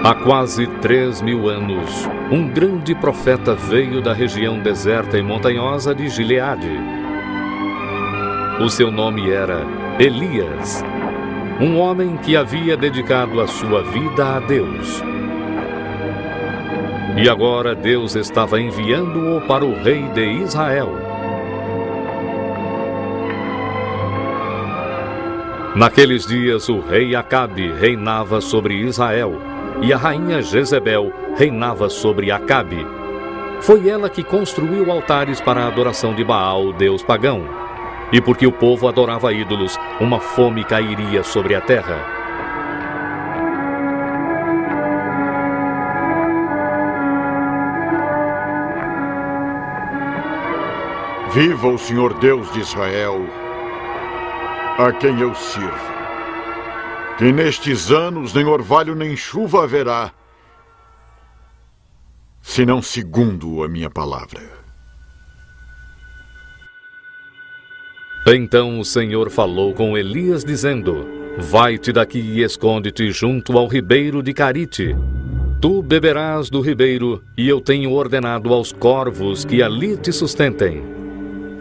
Há quase 3.000 anos, um grande profeta veio da região deserta e montanhosa de Gileade. O seu nome era Elias, um homem que havia dedicado a sua vida a Deus. E agora Deus estava enviando-o para o rei de Israel. Naqueles dias, o rei Acabe reinava sobre Israel, e a rainha Jezebel reinava sobre Acabe. Foi ela que construiu altares para a adoração de Baal, deus pagão. E porque o povo adorava ídolos, uma fome cairia sobre a terra. Viva o Senhor Deus de Israel, a quem eu sirvo. Que nestes anos nem orvalho nem chuva haverá, senão segundo a minha palavra. Então o Senhor falou com Elias, dizendo: Vai-te daqui e esconde-te junto ao ribeiro de Carite. Tu beberás do ribeiro, e eu tenho ordenado aos corvos que ali te sustentem.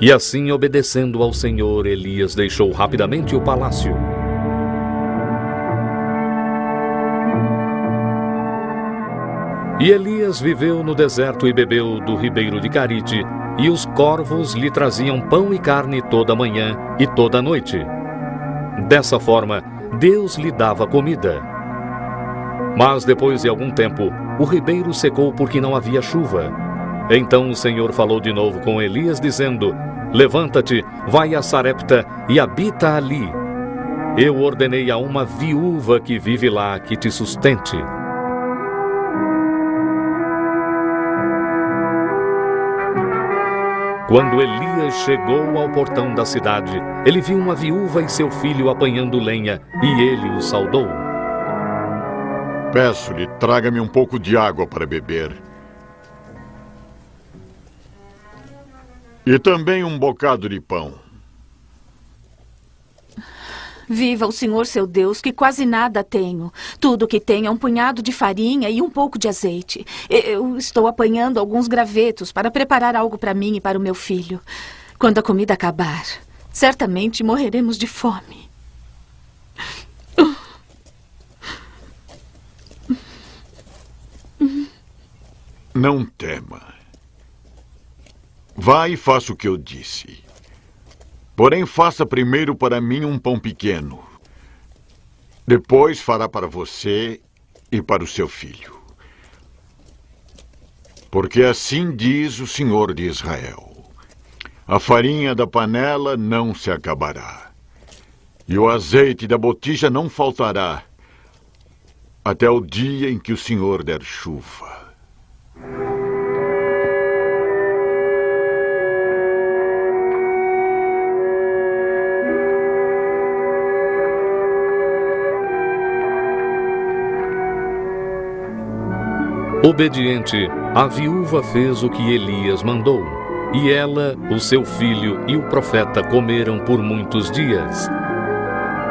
E assim, obedecendo ao Senhor, Elias deixou rapidamente o palácio. E Elias viveu no deserto e bebeu do ribeiro de Carite, e os corvos lhe traziam pão e carne toda manhã e toda noite. Dessa forma, Deus lhe dava comida. Mas depois de algum tempo, o ribeiro secou porque não havia chuva. Então o Senhor falou de novo com Elias, dizendo: Levanta-te, vai a Sarepta e habita ali. Eu ordenei a uma viúva que vive lá que te sustente. Quando Elias chegou ao portão da cidade, ele viu uma viúva e seu filho apanhando lenha, e ele o saudou. Peço-lhe, traga-me um pouco de água para beber. E também um bocado de pão. Viva o Senhor seu Deus, que quase nada tenho. Tudo que tenho é um punhado de farinha e um pouco de azeite. Eu estou apanhando alguns gravetos para preparar algo para mim e para o meu filho. Quando a comida acabar, certamente morreremos de fome. Não tema. Vá e faça o que eu disse. Porém, faça primeiro para mim um pão pequeno. Depois fará para você e para o seu filho. Porque assim diz o Senhor de Israel: a farinha da panela não se acabará, e o azeite da botija não faltará, até o dia em que o Senhor der chuva. Obediente, a viúva fez o que Elias mandou, e ela, o seu filho e o profeta comeram por muitos dias.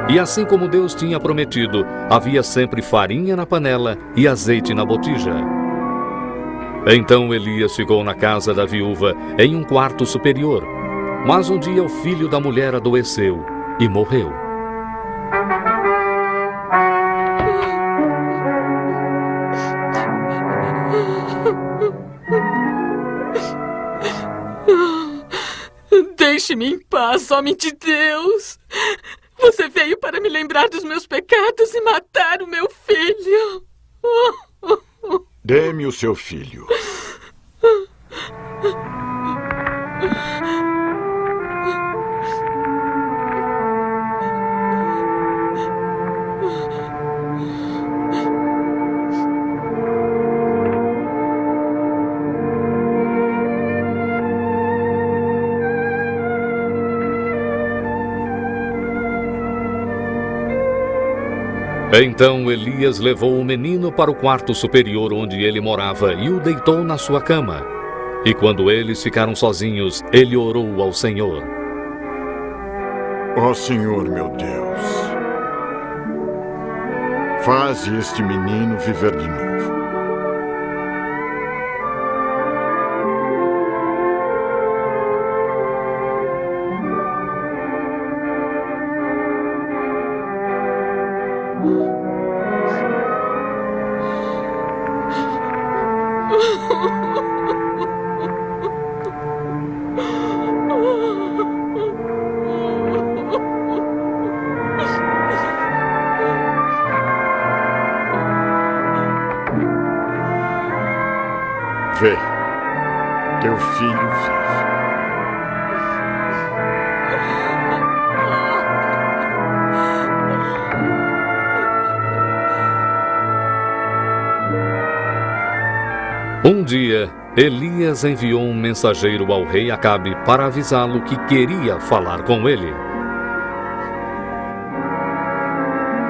E assim como Deus tinha prometido, havia sempre farinha na panela e azeite na botija. Então Elias ficou na casa da viúva, em um quarto superior. Mas um dia o filho da mulher adoeceu e morreu. Deixe-me em paz, homem de Deus. Você veio para me lembrar dos meus pecados e matar o meu filho. Dê-me o seu filho. Então Elias levou o menino para o quarto superior onde ele morava e o deitou na sua cama. E quando eles ficaram sozinhos, ele orou ao Senhor. Ó Senhor, meu Deus, Faze este menino viver de novo. Vê, teu filho vive. Um dia, Elias enviou um mensageiro ao rei Acabe para avisá-lo que queria falar com ele.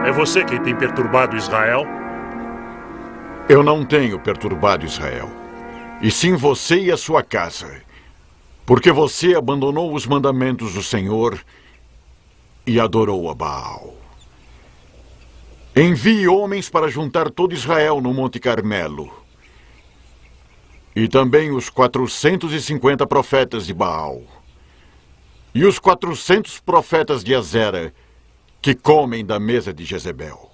É você quem tem perturbado Israel? Eu não tenho perturbado Israel, e sim você e a sua casa, porque você abandonou os mandamentos do Senhor e adorou a Baal. Envie homens para juntar todo Israel no Monte Carmelo, e também os 450 profetas de Baal, e os 400 profetas de Azera, que comem da mesa de Jezebel.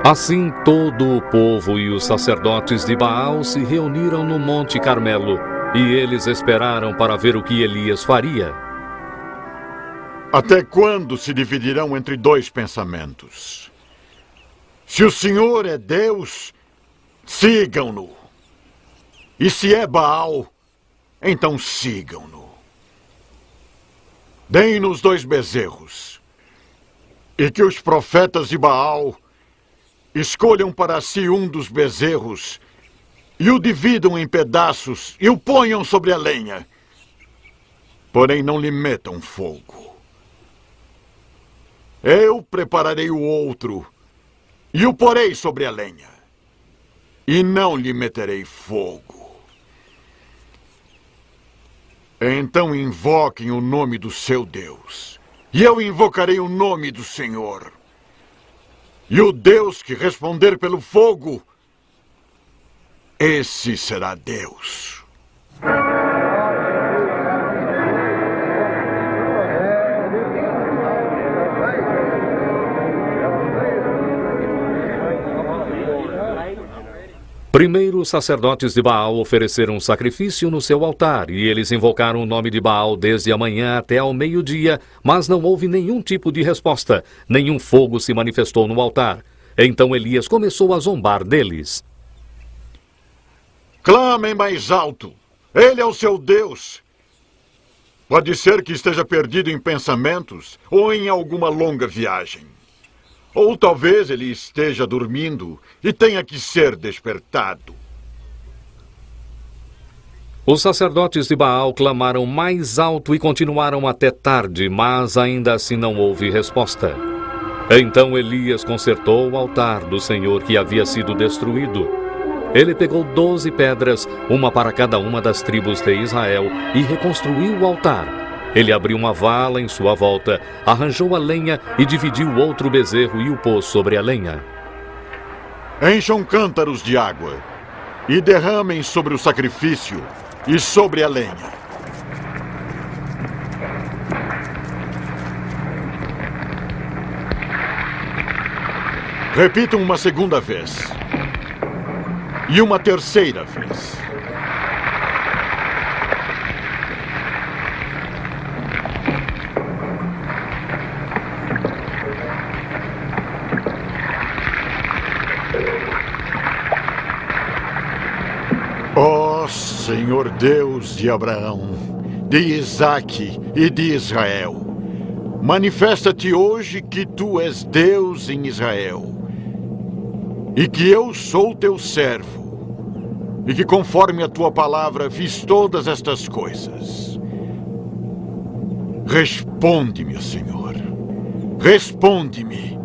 Assim todo o povo e os sacerdotes de Baal se reuniram no Monte Carmelo, e eles esperaram para ver o que Elias faria. Até quando se dividirão entre dois pensamentos? Se o Senhor é Deus, sigam-no. E se é Baal, então sigam-no. Deem-nos 2 bezerros, e que os profetas de Baal escolham para si um dos bezerros e o dividam em pedaços e o ponham sobre a lenha. Porém, não lhe metam fogo. Eu prepararei o outro e o porei sobre a lenha, e não lhe meterei fogo. Então invoquem o nome do seu Deus, e eu invocarei o nome do Senhor. E o Deus que responder pelo fogo, esse será Deus. Primeiro, os sacerdotes de Baal ofereceram um sacrifício no seu altar, e eles invocaram o nome de Baal desde a manhã até ao meio-dia, mas não houve nenhum tipo de resposta, nenhum fogo se manifestou no altar. Então Elias começou a zombar deles. Clamem mais alto! Ele é o seu Deus! Pode ser que esteja perdido em pensamentos ou em alguma longa viagem. Ou talvez ele esteja dormindo e tenha que ser despertado. Os sacerdotes de Baal clamaram mais alto e continuaram até tarde, mas ainda assim não houve resposta. Então Elias consertou o altar do Senhor que havia sido destruído. Ele pegou 12 pedras, uma para cada uma das tribos de Israel, e reconstruiu o altar. Ele abriu uma vala em sua volta, arranjou a lenha e dividiu outro bezerro e o pôs sobre a lenha. Encham cântaros de água e derramem sobre o sacrifício e sobre a lenha. Repitam uma segunda vez. E uma terceira vez. Ó Senhor Deus de Abraão, de Isaque e de Israel, manifesta-te hoje que tu és Deus em Israel, e que eu sou teu servo, e que conforme a tua palavra fiz todas estas coisas. Responde-me, Senhor, responde-me,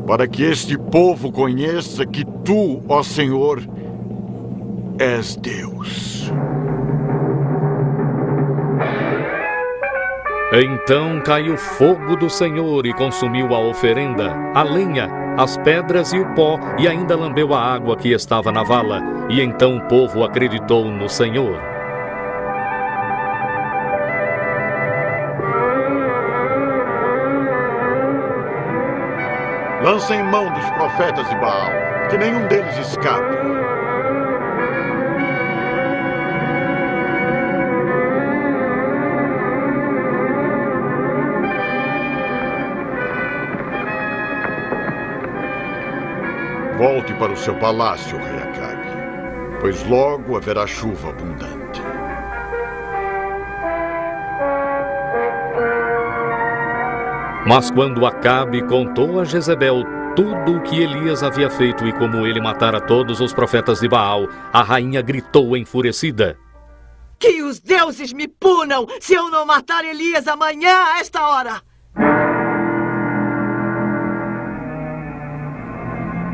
para que este povo conheça que tu, ó Senhor, és Deus. Então caiu fogo do Senhor e consumiu a oferenda, a lenha, as pedras e o pó, e ainda lambeu a água que estava na vala. E então o povo acreditou no Senhor. Lancem mão dos profetas de Baal, que nenhum deles escape. Volte para o seu palácio, rei Acabe, pois logo haverá chuva abundante. Mas quando Acabe contou a Jezebel tudo o que Elias havia feito e como ele matara todos os profetas de Baal, a rainha gritou enfurecida: Que os deuses me punam se eu não matar Elias amanhã a esta hora!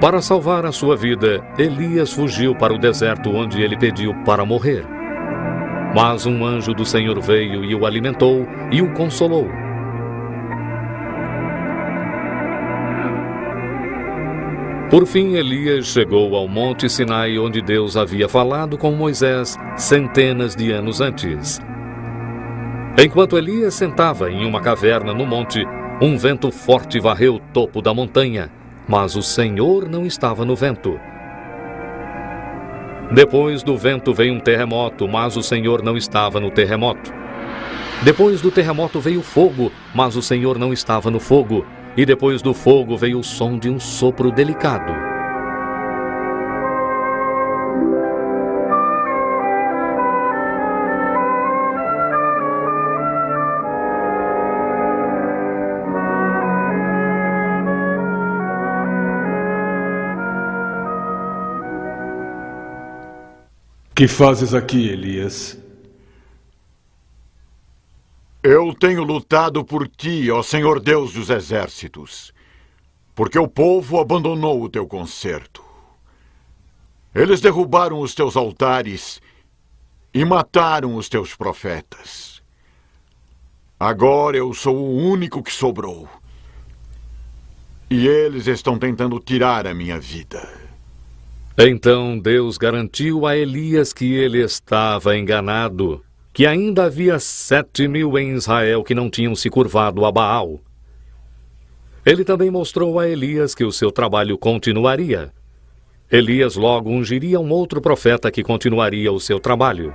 Para salvar a sua vida, Elias fugiu para o deserto onde ele pediu para morrer. Mas um anjo do Senhor veio e o alimentou e o consolou. Por fim, Elias chegou ao Monte Sinai, onde Deus havia falado com Moisés centenas de anos antes. Enquanto Elias sentava em uma caverna no monte, um vento forte varreu o topo da montanha, mas o Senhor não estava no vento. Depois do vento veio um terremoto, mas o Senhor não estava no terremoto. Depois do terremoto veio fogo, mas o Senhor não estava no fogo. E depois do fogo veio o som de um sopro delicado. Que fazes aqui, Elias? Eu tenho lutado por ti, ó Senhor Deus dos exércitos, porque o povo abandonou o teu concerto. Eles derrubaram os teus altares e mataram os teus profetas. Agora eu sou o único que sobrou. E eles estão tentando tirar a minha vida. Então Deus garantiu a Elias que ele estava enganado, que ainda havia 7.000 em Israel que não tinham se curvado a Baal. Ele também mostrou a Elias que o seu trabalho continuaria. Elias logo ungiria um outro profeta que continuaria o seu trabalho.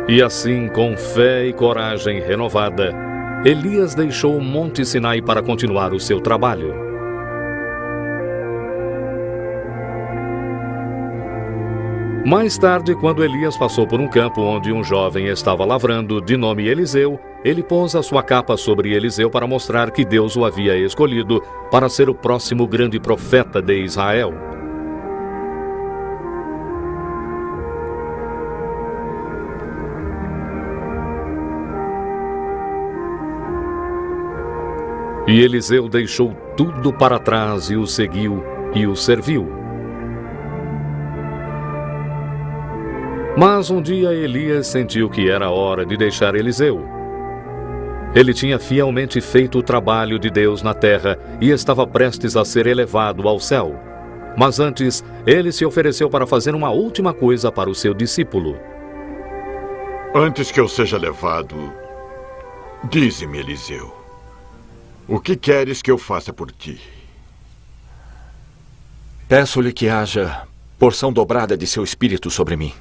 E assim, com fé e coragem renovada, Elias deixou o Monte Sinai para continuar o seu trabalho. Mais tarde, quando Elias passou por um campo onde um jovem estava lavrando, de nome Eliseu, ele pôs a sua capa sobre Eliseu para mostrar que Deus o havia escolhido para ser o próximo grande profeta de Israel. E Eliseu deixou tudo para trás e o seguiu e o serviu. Mas um dia Elias sentiu que era hora de deixar Eliseu. Ele tinha fielmente feito o trabalho de Deus na terra e estava prestes a ser elevado ao céu. Mas antes, ele se ofereceu para fazer uma última coisa para o seu discípulo. Antes que eu seja levado, dize-me, Eliseu, o que queres que eu faça por ti? Peço-lhe que haja porção dobrada de seu espírito sobre mim.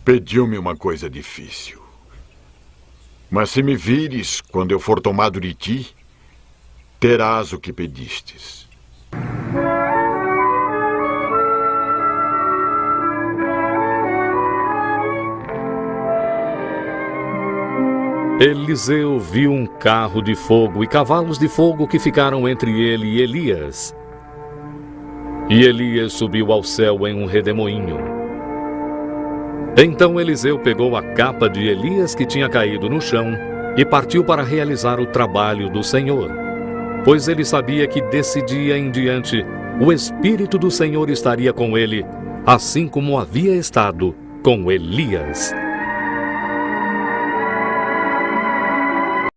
Pediu-me uma coisa difícil. Mas se me vires quando eu for tomado de ti, terás o que pedistes. Eliseu viu um carro de fogo e cavalos de fogo que ficaram entre ele e Elias. E Elias subiu ao céu em um redemoinho. Então Eliseu pegou a capa de Elias que tinha caído no chão e partiu para realizar o trabalho do Senhor, pois ele sabia que desse dia em diante o Espírito do Senhor estaria com ele, assim como havia estado com Elias.